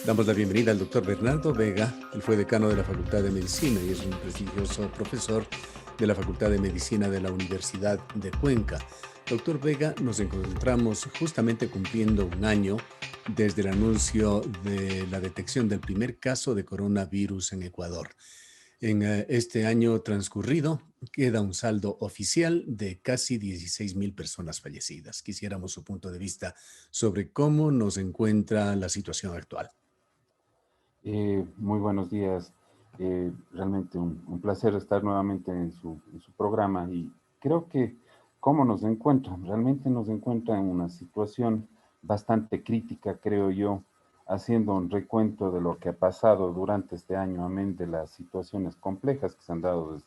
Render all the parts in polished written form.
Damos la bienvenida al doctor Bernardo Vega. Él fue decano de la Facultad de Medicina y es un prestigioso profesor de la Facultad de Medicina de la Universidad de Cuenca. Doctor Vega, nos encontramos justamente cumpliendo un año desde el anuncio de la detección del primer caso de coronavirus en Ecuador. En este año transcurrido queda un saldo oficial de casi 16,000 personas fallecidas. Quisiéramos su punto de vista sobre cómo nos encuentra la situación actual. Muy buenos días. Realmente un placer estar nuevamente en su programa y creo que cómo nos encuentran, realmente nos encuentra en una situación bastante crítica, creo yo, haciendo un recuento de lo que ha pasado durante este año, amén de las situaciones complejas que se han dado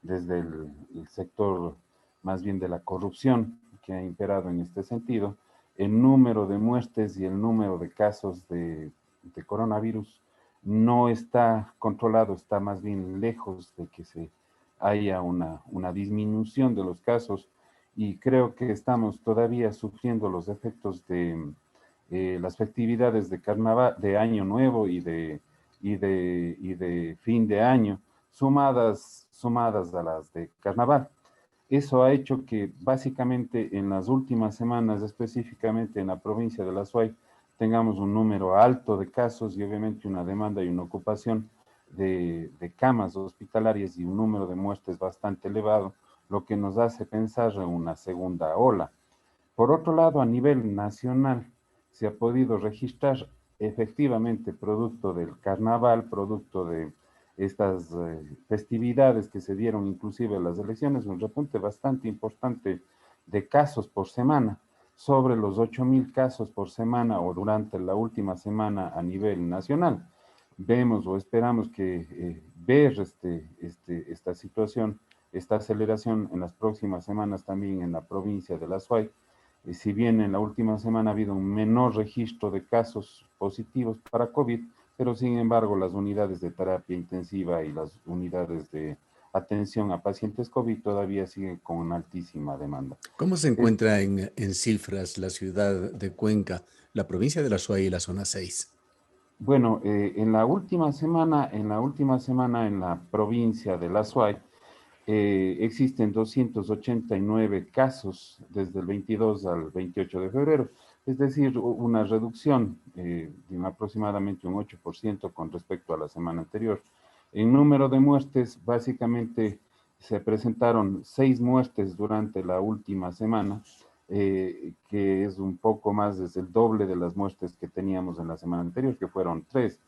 desde el sector más bien de la corrupción que ha imperado en este sentido. El número de muertes y el número de casos de coronavirus no está controlado, está más bien lejos de que se haya una disminución de los casos y creo que estamos todavía sufriendo los efectos de las festividades de carnaval, de Año Nuevo y de fin de año, sumadas a las de carnaval. Eso ha hecho que básicamente en las últimas semanas, específicamente en la provincia de La Suay, tengamos un número alto de casos y obviamente una demanda y una ocupación de camas hospitalarias y un número de muertes bastante elevado, lo que nos hace pensar en una segunda ola. Por otro lado, a nivel nacional, se ha podido registrar efectivamente producto del carnaval, producto de estas festividades que se dieron inclusive en las elecciones, un repunte bastante importante de casos por semana, sobre los 8,000 casos por semana o durante la última semana a nivel nacional. Vemos o esperamos que ver esta situación, esta aceleración en las próximas semanas también en la provincia de La Suay. Si bien en la última semana ha habido un menor registro de casos positivos para COVID, pero sin embargo las unidades de terapia intensiva y las unidades de atención a pacientes COVID todavía siguen con una altísima demanda. ¿Cómo se Es, encuentra en cifras la ciudad de Cuenca, la provincia de La Suay y la zona 6? bueno, en la última semana en la provincia de La Suay existen 289 casos desde el 22 al 28 de febrero, es decir, una reducción de aproximadamente un 8% con respecto a la semana anterior. En número de muertes, básicamente se presentaron 6 muertes durante la última semana, que es un poco más, es el doble de las muertes que teníamos en la semana anterior, que fueron 3.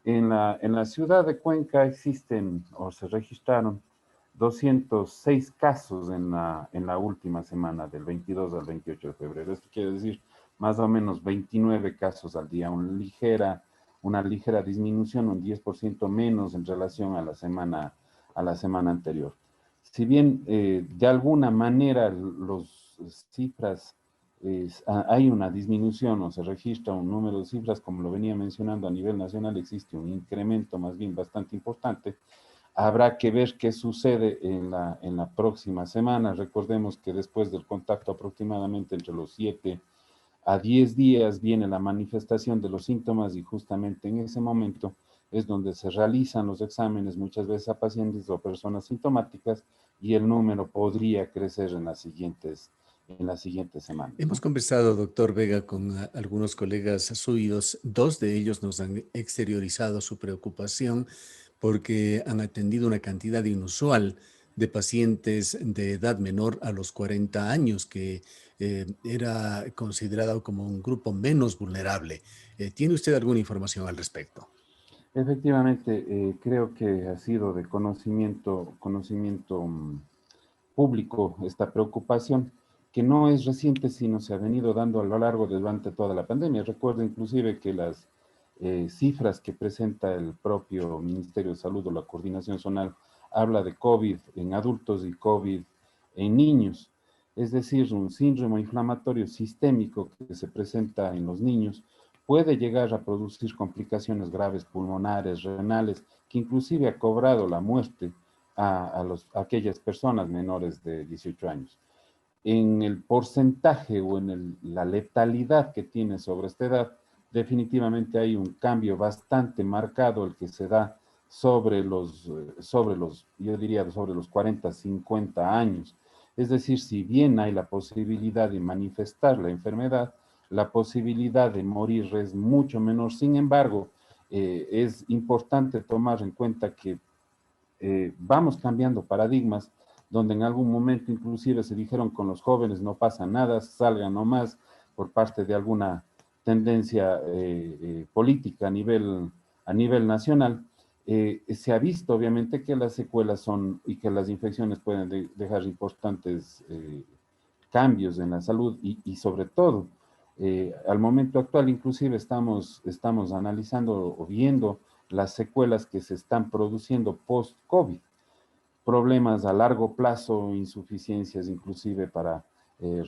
En la ciudad de Cuenca existen o se registraron 206 casos en la última semana, del 22 al 28 de febrero. Esto quiere decir más o menos 29 casos al día, una ligera disminución, un 10% menos en relación a la semana anterior. Si bien de alguna manera las cifras, hay una disminución o se registra un número de cifras, como lo venía mencionando a nivel nacional, existe un incremento más bien bastante importante. Habrá que ver qué sucede en la próxima semana. Recordemos que después del contacto aproximadamente entre los 7 a 10 días viene la manifestación de los síntomas y justamente en ese momento es donde se realizan los exámenes muchas veces a pacientes o personas sintomáticas y el número podría crecer en las siguientes semanas, Hemos ¿no? conversado, doctor Vega, con algunos colegas suyos. Dos de ellos nos han exteriorizado su preocupación porque han atendido una cantidad inusual de pacientes de edad menor a los 40 años, que era considerado como un grupo menos vulnerable. ¿Tiene usted alguna información al respecto? Efectivamente, creo que ha sido de conocimiento público esta preocupación, que no es reciente, sino se ha venido dando a lo largo durante toda la pandemia. Recuerdo inclusive que las cifras que presenta el propio Ministerio de Salud o la Coordinación Zonal habla de COVID en adultos y COVID en niños. Es decir, un síndrome inflamatorio sistémico que se presenta en los niños puede llegar a producir complicaciones graves pulmonares, renales, que inclusive ha cobrado la muerte a aquellas personas menores de 18 años. En el porcentaje o en la letalidad que tiene sobre esta edad, definitivamente hay un cambio bastante marcado el que se da yo diría, sobre los 40, 50 años. Es decir, si bien hay la posibilidad de manifestar la enfermedad, la posibilidad de morir es mucho menor. Sin embargo, es importante tomar en cuenta que vamos cambiando paradigmas, donde en algún momento inclusive se dijeron con los jóvenes no pasa nada, salgan nomás por parte de alguna tendencia política a nivel nacional. Se ha visto obviamente que las secuelas son y que las infecciones pueden dejar importantes cambios en la salud y sobre todo al momento actual inclusive estamos analizando o viendo las secuelas que se están produciendo post-COVID, problemas a largo plazo, insuficiencias inclusive para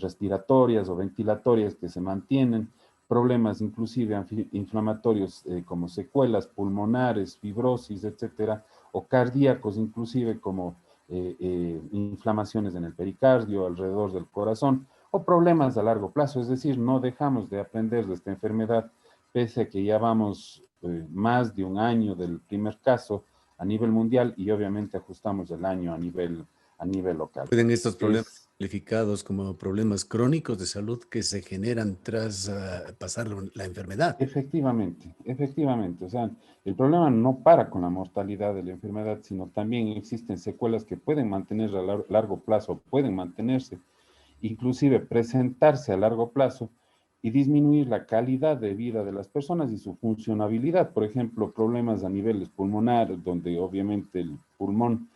respiratorias o ventilatorias que se mantienen, problemas inclusive inflamatorios como secuelas pulmonares, fibrosis, etcétera, o cardíacos inclusive como inflamaciones en el pericardio, alrededor del corazón, o problemas a largo plazo. Es decir, no dejamos de aprender de esta enfermedad, pese a que ya vamos más de un año del primer caso a nivel mundial y obviamente ajustamos el año a nivel local. ¿Pueden estos problemas Es, calificados como problemas crónicos de salud que se generan tras pasar la enfermedad? efectivamente, efectivamente. O sea, el problema no para con la mortalidad de la enfermedad, sino también existen secuelas que pueden mantenerse a largo plazo, pueden mantenerse, inclusive presentarse a largo plazo y disminuir la calidad de vida de las personas y su funcionabilidad. Por ejemplo, problemas a niveles pulmonares, donde obviamente el pulmón,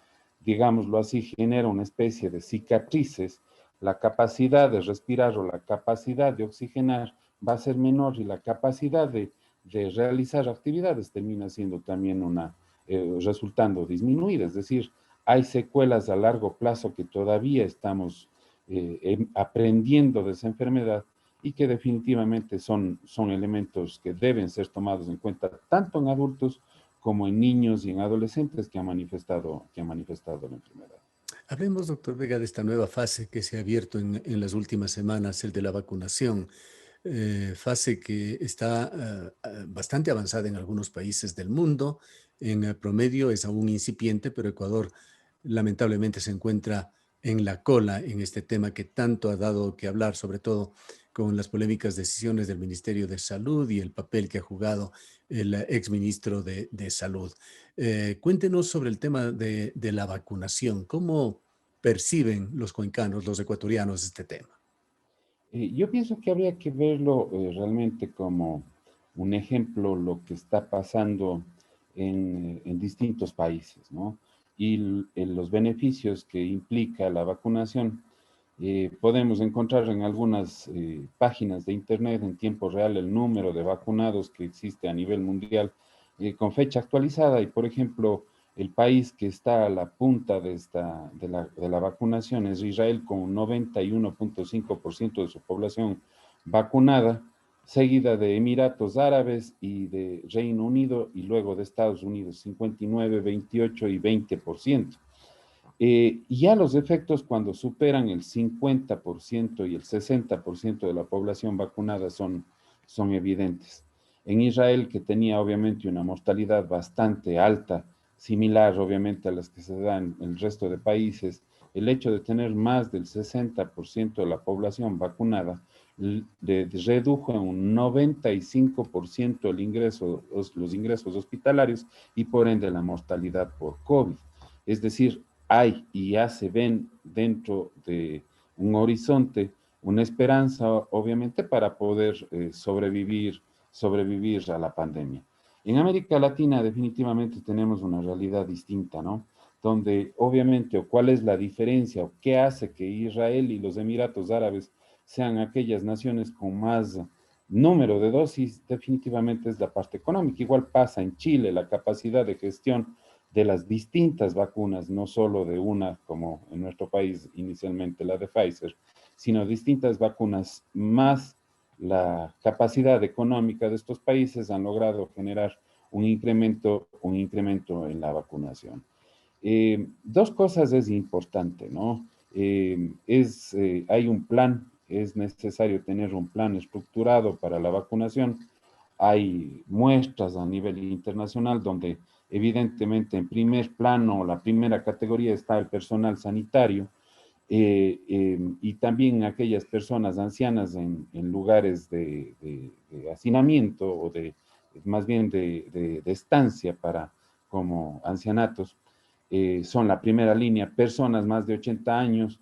digámoslo así, genera una especie de cicatrices, la capacidad de respirar o la capacidad de oxigenar va a ser menor y la capacidad de realizar actividades termina siendo también resultando disminuida. Es decir, hay secuelas a largo plazo que todavía estamos aprendiendo de esa enfermedad y que definitivamente son elementos que deben ser tomados en cuenta tanto en adultos como en niños y en adolescentes que han manifestado la enfermedad. Hablemos, doctor Vega, de esta nueva fase que se ha abierto en las últimas semanas, el de la vacunación, fase que está bastante avanzada en algunos países del mundo. En promedio es aún incipiente, pero Ecuador lamentablemente se encuentra en la cola en este tema que tanto ha dado que hablar, sobre todo con las polémicas decisiones del Ministerio de Salud y el papel que ha jugado el exministro de Salud. Cuéntenos sobre el tema de la vacunación. ¿Cómo perciben los cuencanos, los ecuatorianos, este tema? Yo pienso que habría que verlo realmente como un ejemplo lo que está pasando en distintos países, ¿no? Y los beneficios que implica la vacunación. Podemos encontrar en algunas páginas de internet en tiempo real el número de vacunados que existe a nivel mundial con fecha actualizada y, por ejemplo, el país que está a la punta de la vacunación es Israel con un 91.5% de su población vacunada, seguida de Emiratos Árabes y de Reino Unido y luego de Estados Unidos 59, 28 y 20%. Ya los efectos cuando superan el 50% y el 60% de la población vacunada son evidentes. En Israel, que tenía obviamente una mortalidad bastante alta, similar obviamente a las que se dan en el resto de países, el hecho de tener más del 60% de la población vacunada redujo en un 95% los ingresos hospitalarios y por ende la mortalidad por COVID. Es decir, hay y ya se ven dentro de un horizonte una esperanza, obviamente, para poder sobrevivir a la pandemia. En América Latina definitivamente tenemos una realidad distinta, ¿no? Donde obviamente, o cuál es la diferencia, o qué hace que Israel y los Emiratos Árabes sean aquellas naciones con más número de dosis, definitivamente es la parte económica. Igual pasa en Chile, la capacidad de gestión de las distintas vacunas, no solo de una, como en nuestro país inicialmente la de Pfizer, sino distintas vacunas más la capacidad económica de estos países han logrado generar un incremento en la vacunación. Dos cosas es importante, ¿no? Hay un plan, es necesario tener un plan estructurado para la vacunación, hay muestras a nivel internacional donde evidentemente en primer plano, la primera categoría está el personal sanitario, y también aquellas personas ancianas en lugares de hacinamiento o más bien de estancia como ancianatos, son la primera línea, personas más de 80 años,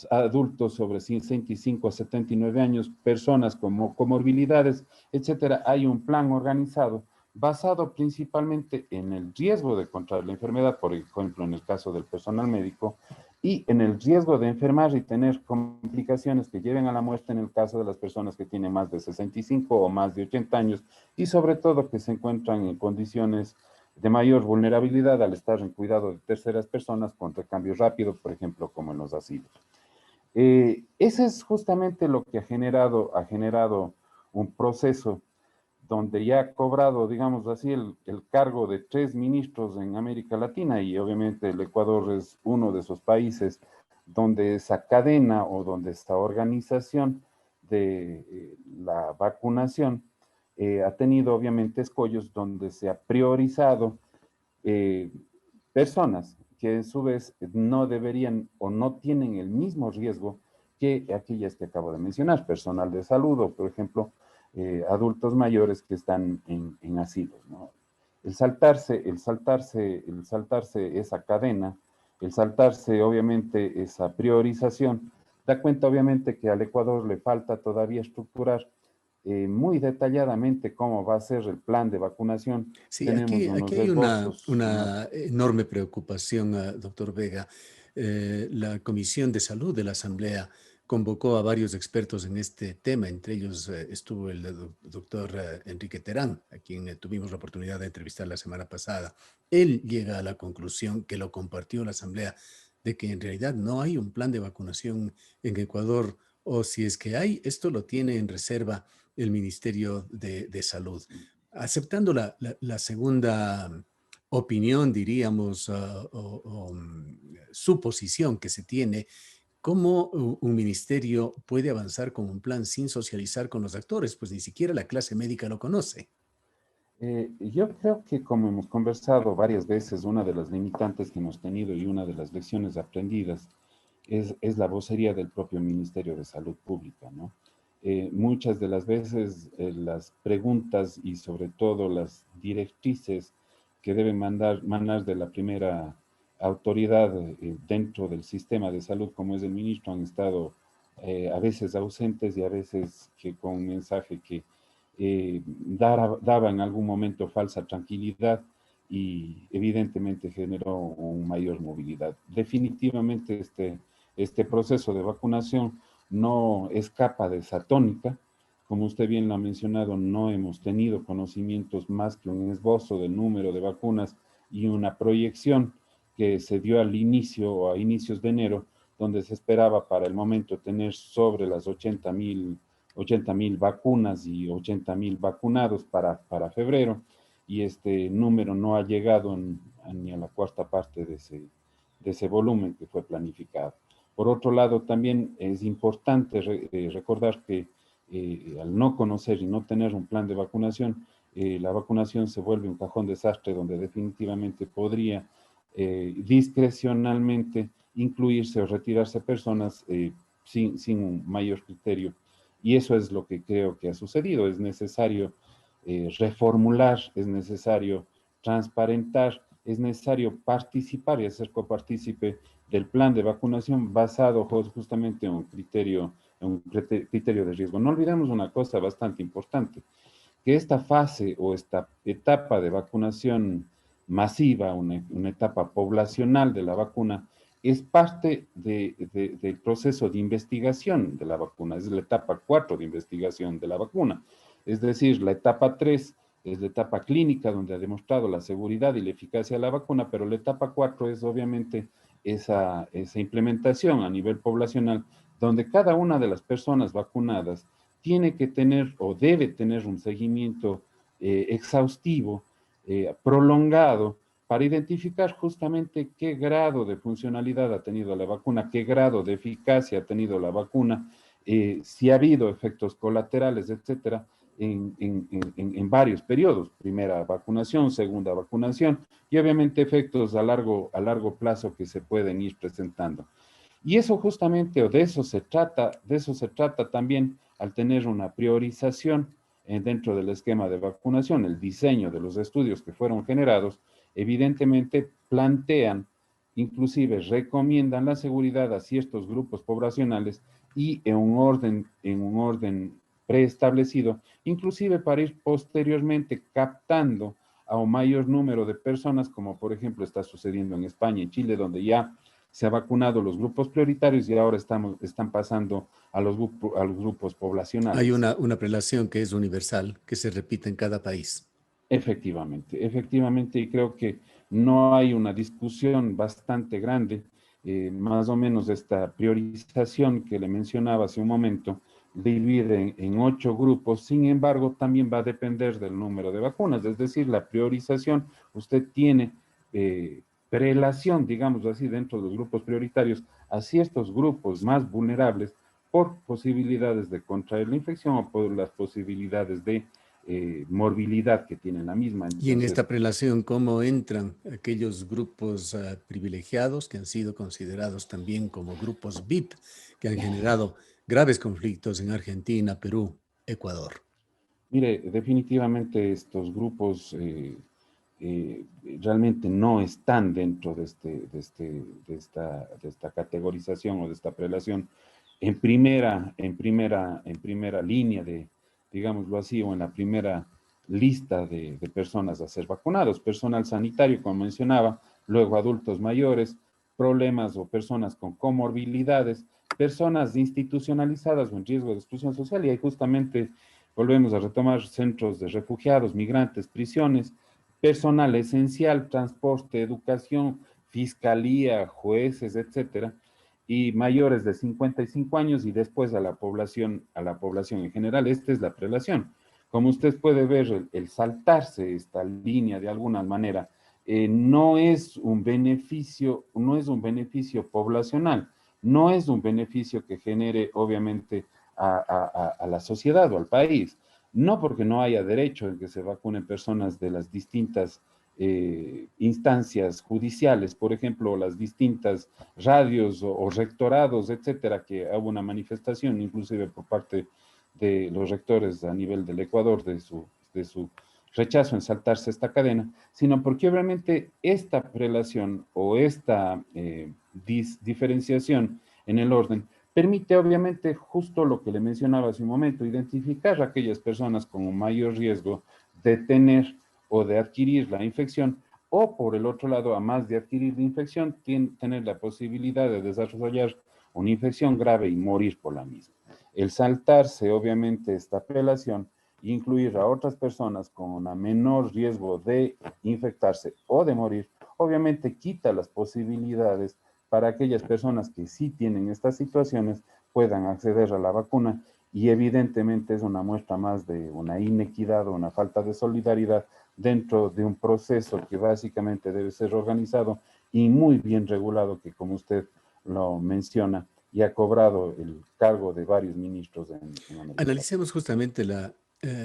adultos sobre 65 a 79 años, personas con comorbilidades, etcétera. Hay un plan organizado basado principalmente en el riesgo de contraer la enfermedad, por ejemplo, en el caso del personal médico, y en el riesgo de enfermar y tener complicaciones que lleven a la muerte en el caso de las personas que tienen más de 65 o más de 80 años, y sobre todo que se encuentran en condiciones de mayor vulnerabilidad al estar en cuidado de terceras personas con recambio rápido, por ejemplo, como en los asilos. Ese es justamente lo que ha generado un proceso donde ya ha cobrado, digamos así, el cargo de 3 ministros en América Latina, y obviamente el Ecuador es uno de esos países donde esa cadena o donde esta organización de la vacunación ha tenido obviamente escollos donde se ha priorizado eh, personas que a su vez no deberían o no tienen el mismo riesgo que aquellas que acabo de mencionar, personal de salud o, por ejemplo, adultos mayores que están en asilos, ¿no? El saltarse esa cadena, el saltarse obviamente esa priorización, da cuenta obviamente que al Ecuador le falta todavía estructurar muy detalladamente cómo va a ser el plan de vacunación. Sí, Tenemos aquí unos hay esbozos, una enorme preocupación, doctor Vega. La Comisión de Salud de la Asamblea convocó a varios expertos en este tema, entre ellos estuvo el doctor Enrique Terán, a quien tuvimos la oportunidad de entrevistar la semana pasada. Él llega a la conclusión, que lo compartió la Asamblea, de que en realidad no hay un plan de vacunación en Ecuador, o si es que hay, esto lo tiene en reserva el Ministerio de Salud. Aceptando la segunda opinión, diríamos, suposición que se tiene, ¿cómo un ministerio puede avanzar con un plan sin socializar con los actores? Pues ni siquiera la clase médica lo conoce. Yo creo que como hemos conversado varias veces, una de las limitantes que hemos tenido y una de las lecciones aprendidas es la vocería del propio Ministerio de Salud Pública, ¿no? Muchas de las veces las preguntas y sobre todo las directrices que deben manar de la primera autoridad dentro del sistema de salud, como es el ministro, han estado a veces ausentes y a veces que con un mensaje que daba en algún momento falsa tranquilidad y evidentemente generó una mayor movilidad. Definitivamente este proceso de vacunación no escapa de esa tónica. Como usted bien lo ha mencionado, no hemos tenido conocimientos más que un esbozo del número de vacunas y una proyección que se dio al inicio o a inicios de enero, donde se esperaba para el momento tener sobre las 80,000 vacunas y 80,000 vacunados para febrero, y este número no ha llegado ni a la cuarta parte de ese volumen que fue planificado. Por otro lado, también es importante recordar que al no conocer y no tener un plan de vacunación, la vacunación se vuelve un cajón desastre donde definitivamente podría discrecionalmente incluirse o retirarse personas sin un mayor criterio. Y eso es lo que creo que ha sucedido. Es necesario reformular, es necesario transparentar, es necesario participar y hacer copartícipe del plan de vacunación basado justamente en un criterio de riesgo. No olvidemos una cosa bastante importante, que esta fase o esta etapa de vacunación masiva, una etapa poblacional de la vacuna, es parte del proceso de investigación de la vacuna, es la etapa 4 de investigación de la vacuna. Es decir, la etapa 3 es la etapa clínica donde ha demostrado la seguridad y la eficacia de la vacuna, pero la etapa 4 es obviamente esa implementación a nivel poblacional, donde cada una de las personas vacunadas tiene que tener o debe tener un seguimiento exhaustivo, prolongado, para identificar justamente qué grado de funcionalidad ha tenido la vacuna, qué grado de eficacia ha tenido la vacuna, si ha habido efectos colaterales, etcétera, en varios periodos, primera vacunación, segunda vacunación, y obviamente efectos a largo plazo que se pueden ir presentando. Y eso justamente, o de eso se trata también al tener una priorización dentro del esquema de vacunación. El diseño de los estudios que fueron generados, evidentemente plantean, inclusive recomiendan la seguridad a ciertos grupos poblacionales y en un orden preestablecido, inclusive para ir posteriormente captando a un mayor número de personas, como por ejemplo está sucediendo en España y Chile, donde ya se ha vacunado los grupos prioritarios y ahora están pasando a los grupos Hay poblacionales. una prelación que es universal, que se repite en cada país. Efectivamente, y creo que no hay una discusión bastante grande, más o menos esta priorización que le mencionaba hace un momento, divide en 8 grupos, sin embargo, también va a depender del número de vacunas, es decir, la priorización, usted tiene prelación, digamos así, dentro de los grupos prioritarios a ciertos grupos más vulnerables por posibilidades de contraer la infección o por las posibilidades de morbilidad que tiene la misma. Y en Entonces, esta prelación, ¿cómo entran aquellos grupos privilegiados que han sido considerados también como grupos VIP, que han generado graves conflictos en Argentina, Perú, Ecuador? mire, definitivamente estos grupos eh, realmente no están dentro de esta categorización o de esta prelación en primera línea de, digámoslo así, o en la primera lista de personas a ser vacunados. Personal sanitario, como mencionaba, luego adultos mayores, problemas o personas con comorbilidades, personas institucionalizadas o en riesgo de exclusión social, y ahí justamente volvemos a retomar centros de refugiados, migrantes, prisiones, personal esencial, transporte, educación, fiscalía, jueces, etcétera, y mayores de 55 años y después a la población en general. Esta es la prelación. Como usted puede ver, el saltarse esta línea de alguna manera no es un beneficio, no es un beneficio poblacional, no es un beneficio que genere obviamente a la sociedad o al país. No porque no haya derecho en que se vacunen personas de las distintas instancias judiciales, por ejemplo, las distintas radios o rectorados, etcétera, que hubo una manifestación, inclusive por parte de los rectores a nivel del Ecuador, de su rechazo en saltarse esta cadena, sino porque obviamente esta prelación o esta diferenciación en el orden permite obviamente justo lo que le mencionaba hace un momento, identificar a aquellas personas con un mayor riesgo de tener o de adquirir la infección, o por el otro lado, a más de adquirir la infección, tener la posibilidad de desarrollar una infección grave y morir por la misma. El saltarse obviamente esta apelación e incluir a otras personas con un menor riesgo de infectarse o de morir, obviamente quita las posibilidades para aquellas personas que sí tienen estas situaciones puedan acceder a la vacuna y evidentemente es una muestra más de una inequidad o una falta de solidaridad dentro de un proceso que básicamente debe ser organizado y muy bien regulado, que como usted lo menciona, y ha cobrado el cargo de varios ministros en América Latina. Analicemos justamente la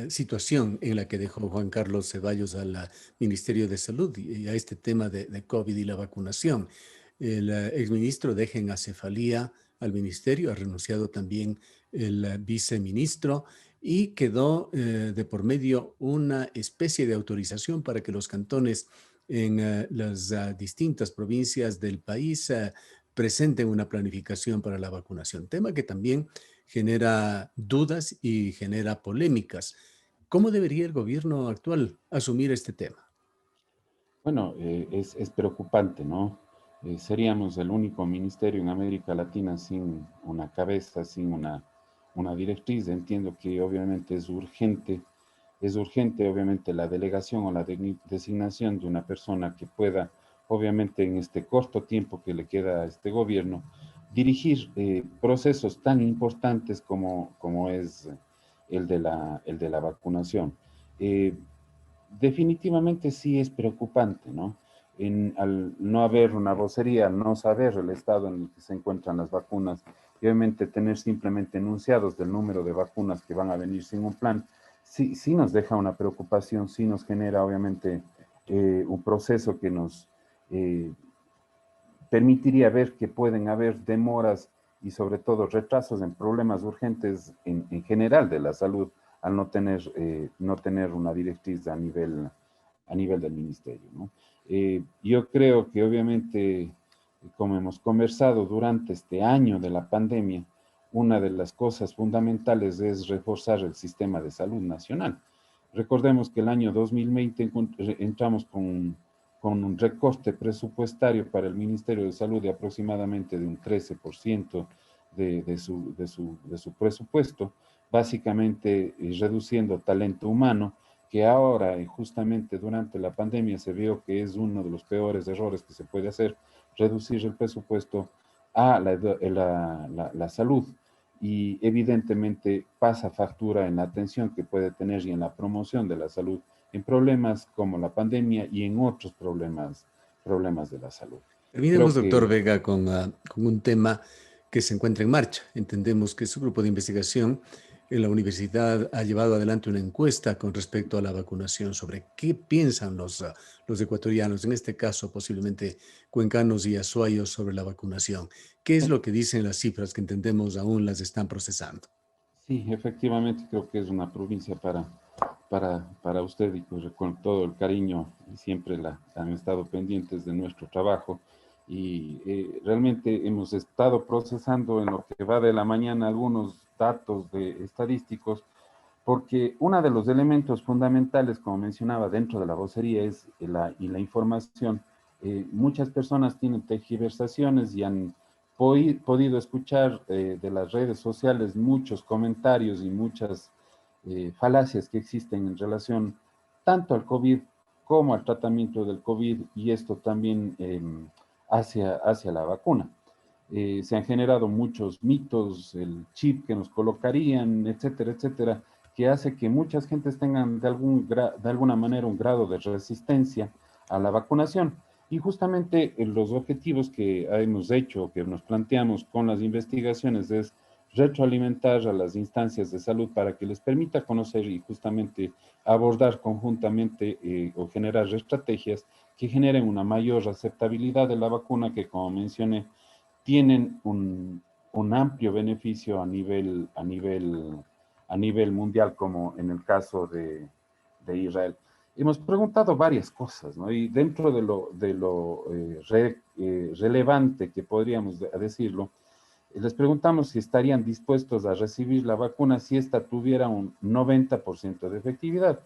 situación en la que dejó Juan Carlos Ceballos al Ministerio de Salud y a este tema de COVID y la vacunación. El exministro deja en acefalía al ministerio, ha renunciado también el viceministro y quedó de por medio una especie de autorización para que los cantones en las distintas provincias del país presenten una planificación para la vacunación, tema que también genera dudas y genera polémicas. ¿Cómo debería el gobierno actual asumir este tema? Bueno, es preocupante, ¿no? Seríamos el único ministerio en América Latina sin una cabeza, sin una directriz. Entiendo que obviamente es urgente obviamente la delegación o la designación de una persona que pueda, obviamente en este corto tiempo que le queda a este gobierno, dirigir procesos tan importantes como es el de la vacunación. Eh, Definitivamente sí es preocupante, ¿no? Al no haber una vocería, al no saber el estado en el que se encuentran las vacunas, y obviamente tener simplemente enunciados del número de vacunas que van a venir sin un plan, sí nos deja una preocupación, sí nos genera obviamente un proceso que nos permitiría ver que pueden haber demoras y sobre todo retrasos en problemas urgentes en general de la salud al no tener una directriz a nivel del ministerio, ¿no? Yo creo que obviamente, como hemos conversado durante este año de la pandemia, una de las cosas fundamentales es reforzar el sistema de salud nacional. Recordemos que el año 2020 entramos con un recorte presupuestario para el Ministerio de Salud de aproximadamente de un 13% de su presupuesto, básicamente reduciendo talento humano, que ahora, justamente durante la pandemia, se vio que es uno de los peores errores que se puede hacer, reducir el presupuesto a la salud. Y evidentemente pasa factura en la atención que puede tener y en la promoción de la salud en problemas como la pandemia y en otros problemas de la salud. Terminemos, Creo doctor que Vega, con un tema que se encuentra en marcha. Entendemos que su grupo de investigación en la universidad ha llevado adelante una encuesta con respecto a la vacunación sobre qué piensan los ecuatorianos, en este caso posiblemente cuencanos y azuayos, sobre la vacunación. ¿Qué es lo que dicen las cifras que entendemos aún las están procesando? sí, efectivamente creo que es una provincia para usted y pues, con todo el cariño y siempre han estado pendientes de nuestro trabajo y realmente hemos estado procesando en lo que va de la mañana algunos datos estadísticos porque uno de los elementos fundamentales, como mencionaba, dentro de la vocería es la información. Muchas personas tienen tergiversaciones y han podido escuchar de las redes sociales muchos comentarios y muchas falacias que existen en relación tanto al COVID como al tratamiento del COVID y esto también hacia la vacuna. Se han generado muchos mitos, el chip que nos colocarían, etcétera, etcétera, que hace que muchas gentes tengan de alguna manera un grado de resistencia a la vacunación. Y justamente los objetivos que hemos hecho, que nos planteamos con las investigaciones es retroalimentar a las instancias de salud para que les permita conocer y justamente abordar conjuntamente o generar estrategias que generen una mayor aceptabilidad de la vacuna que, como mencioné, tienen un amplio beneficio a nivel mundial, como en el caso de Israel. Hemos preguntado varias cosas, ¿no? Y dentro de lo relevante que podríamos decirlo, les preguntamos si estarían dispuestos a recibir la vacuna si esta tuviera un 90% de efectividad.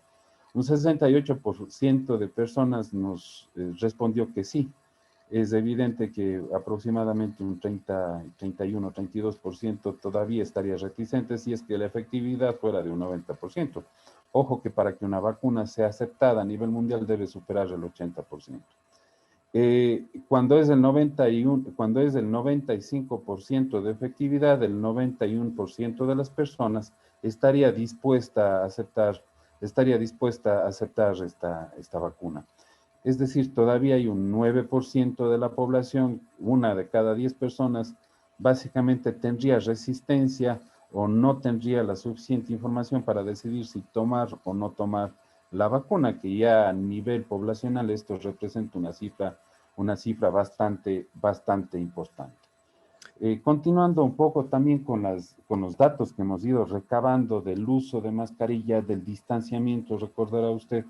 Un 68% de personas nos respondió que sí. Es evidente que aproximadamente un 30, 31, 32% todavía estaría reticente si es que la efectividad fuera de un 90%. Ojo que para que una vacuna sea aceptada a nivel mundial debe superar el 80%. Cuando es el 95% de efectividad, el 91% de las personas estaría dispuesta a aceptar esta vacuna. Es decir, todavía hay un 9% de la población, una de cada 10 personas, básicamente tendría resistencia o no tendría la suficiente información para decidir si tomar o no tomar la vacuna, que ya a nivel poblacional esto representa una cifra bastante importante. Continuando un poco también con los datos que hemos ido recabando del uso de mascarilla, del distanciamiento, recordará usted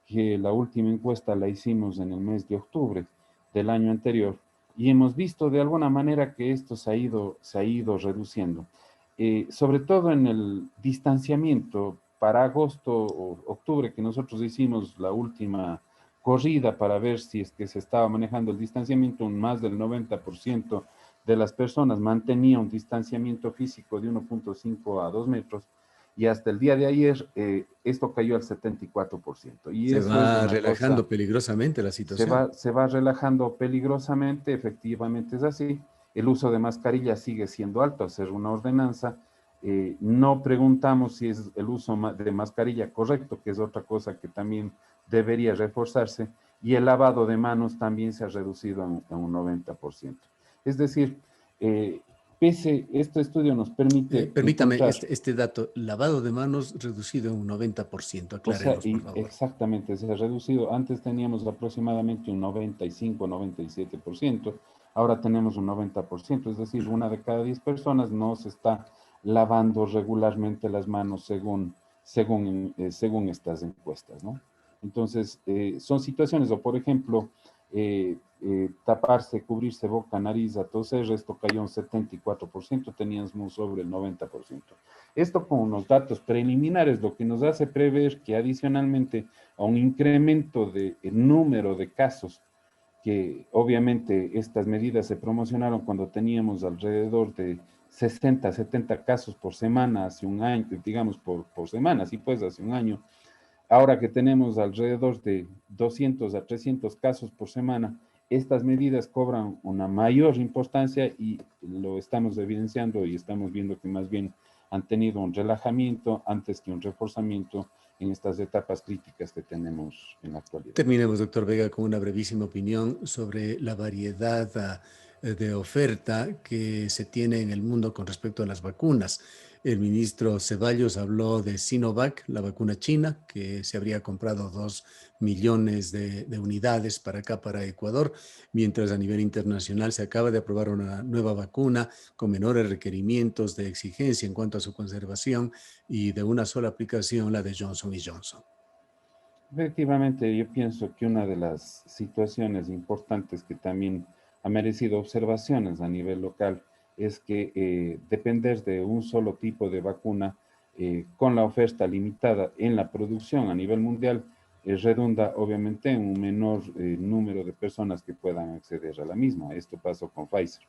que la última encuesta la hicimos en el mes de octubre del año anterior y hemos visto de alguna manera que esto se ha ido reduciendo. Sobre todo en el distanciamiento, para agosto o octubre que nosotros hicimos la última corrida para ver si es que se estaba manejando el distanciamiento, más del 90% de las personas mantenía un distanciamiento físico de 1.5 a 2 metros y hasta el día de ayer esto cayó al 74%. Y Se eso es va una cosa, relajando peligrosamente la situación. se va relajando peligrosamente, efectivamente es así. El uso de mascarilla sigue siendo alto, hacer una ordenanza. No preguntamos si es el uso de mascarilla correcto, que es otra cosa que también debería reforzarse, y el lavado de manos también se ha reducido en un 90%. Es decir, Este estudio nos permite Permítame encontrar, este dato, lavado de manos reducido en un 90%, o sea, aclárenos, por y favor. exactamente, se ha reducido. Antes teníamos aproximadamente un 95, 97%, ahora tenemos un 90%, es decir, una de cada 10 personas no se está lavando regularmente las manos según estas encuestas, ¿no? Entonces, son situaciones, o por ejemplo, taparse, cubrirse boca, nariz, a toser, esto cayó un 74%, teníamos sobre el 90%. Esto con unos datos preliminares, lo que nos hace prever que adicionalmente a un incremento del número de casos, que obviamente estas medidas se promocionaron cuando teníamos alrededor de 60, 70 casos por semana, hace un año, digamos por semana, sí pues hace un año. Ahora que tenemos alrededor de 200 a 300 casos por semana, estas medidas cobran una mayor importancia y lo estamos evidenciando y estamos viendo que más bien han tenido un relajamiento antes que un reforzamiento en estas etapas críticas que tenemos en la actualidad. Terminemos, doctor Vega, con una brevísima opinión sobre la variedad de oferta que se tiene en el mundo con respecto a las vacunas. El ministro Ceballos habló de Sinovac, la vacuna china, que se habría comprado 2 millones de unidades para acá, para Ecuador, mientras a nivel internacional se acaba de aprobar una nueva vacuna con menores requerimientos de exigencia en cuanto a su conservación y de una sola aplicación, la de Johnson y Johnson. Efectivamente, yo pienso que una de las situaciones importantes que también ha merecido observaciones a nivel local es que depender de un solo tipo de vacuna con la oferta limitada en la producción a nivel mundial redunda obviamente en un menor número de personas que puedan acceder a la misma. Esto pasó con Pfizer.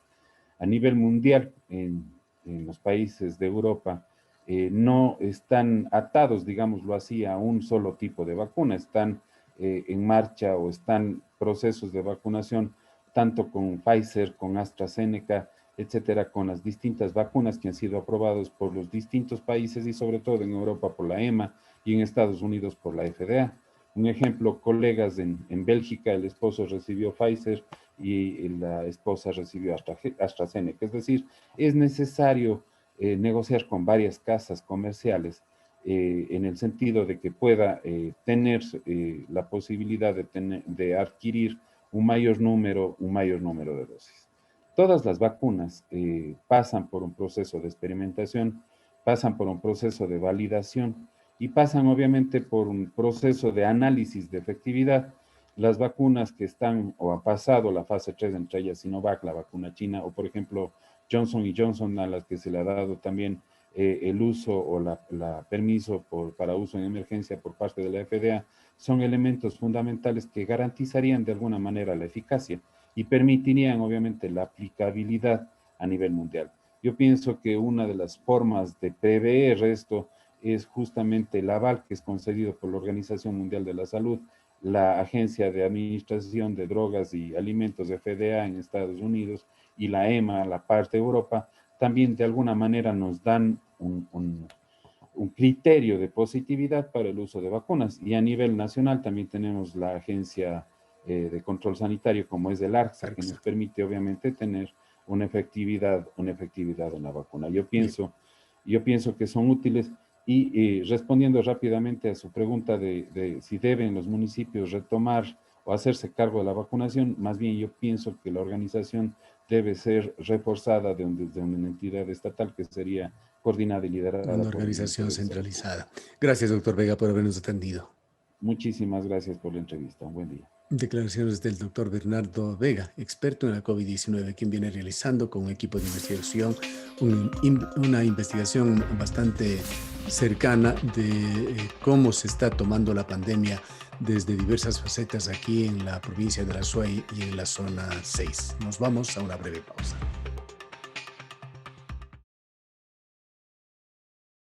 A nivel mundial, en los países de Europa, no están atados, digámoslo así, a un solo tipo de vacuna, están en marcha o están procesos de vacunación tanto con Pfizer, con AstraZeneca, etcétera, con las distintas vacunas que han sido aprobadas por los distintos países y sobre todo en Europa por la EMA y en Estados Unidos por la FDA. Un ejemplo, colegas en Bélgica, el esposo recibió Pfizer y la esposa recibió AstraZeneca. Es decir, es necesario negociar con varias casas comerciales en el sentido de que pueda tener la posibilidad de adquirir un mayor número de dosis. Todas las vacunas pasan por un proceso de experimentación, pasan por un proceso de validación y pasan obviamente por un proceso de análisis de efectividad. Las vacunas que están o han pasado la fase 3, entre ellas Sinovac, la vacuna china, o por ejemplo Johnson y Johnson, a las que se le ha dado también el uso o la permiso para uso en emergencia por parte de la FDA, son elementos fundamentales que garantizarían de alguna manera la eficacia y permitirían obviamente la aplicabilidad a nivel mundial. Yo pienso que una de las formas de prever esto es justamente el aval que es concedido por la Organización Mundial de la Salud, la Agencia de Administración de Drogas y Alimentos de FDA en Estados Unidos y la EMA, la parte de Europa, también de alguna manera nos dan un criterio de positividad para el uso de vacunas. Y a nivel nacional también tenemos la Agencia de Control Sanitario, como es el ARCSA, que nos permite obviamente tener una efectividad en la vacuna. Yo pienso que son útiles. Y respondiendo rápidamente a su pregunta de si deben los municipios retomar o hacerse cargo de la vacunación, más bien yo pienso que la organización debe ser reforzada desde una entidad estatal que sería coordinada y liderada Una por el organización Ministerio de Salud. centralizada. Gracias, doctor Vega, por habernos atendido. Muchísimas gracias por la entrevista. Un buen día. Declaraciones del doctor Bernardo Vega, experto en la COVID-19, quien viene realizando con un equipo de investigación una investigación bastante cercana de cómo se está tomando la pandemia desde diversas facetas aquí en la provincia de La Suay y en la zona 6. Nos vamos a una breve pausa.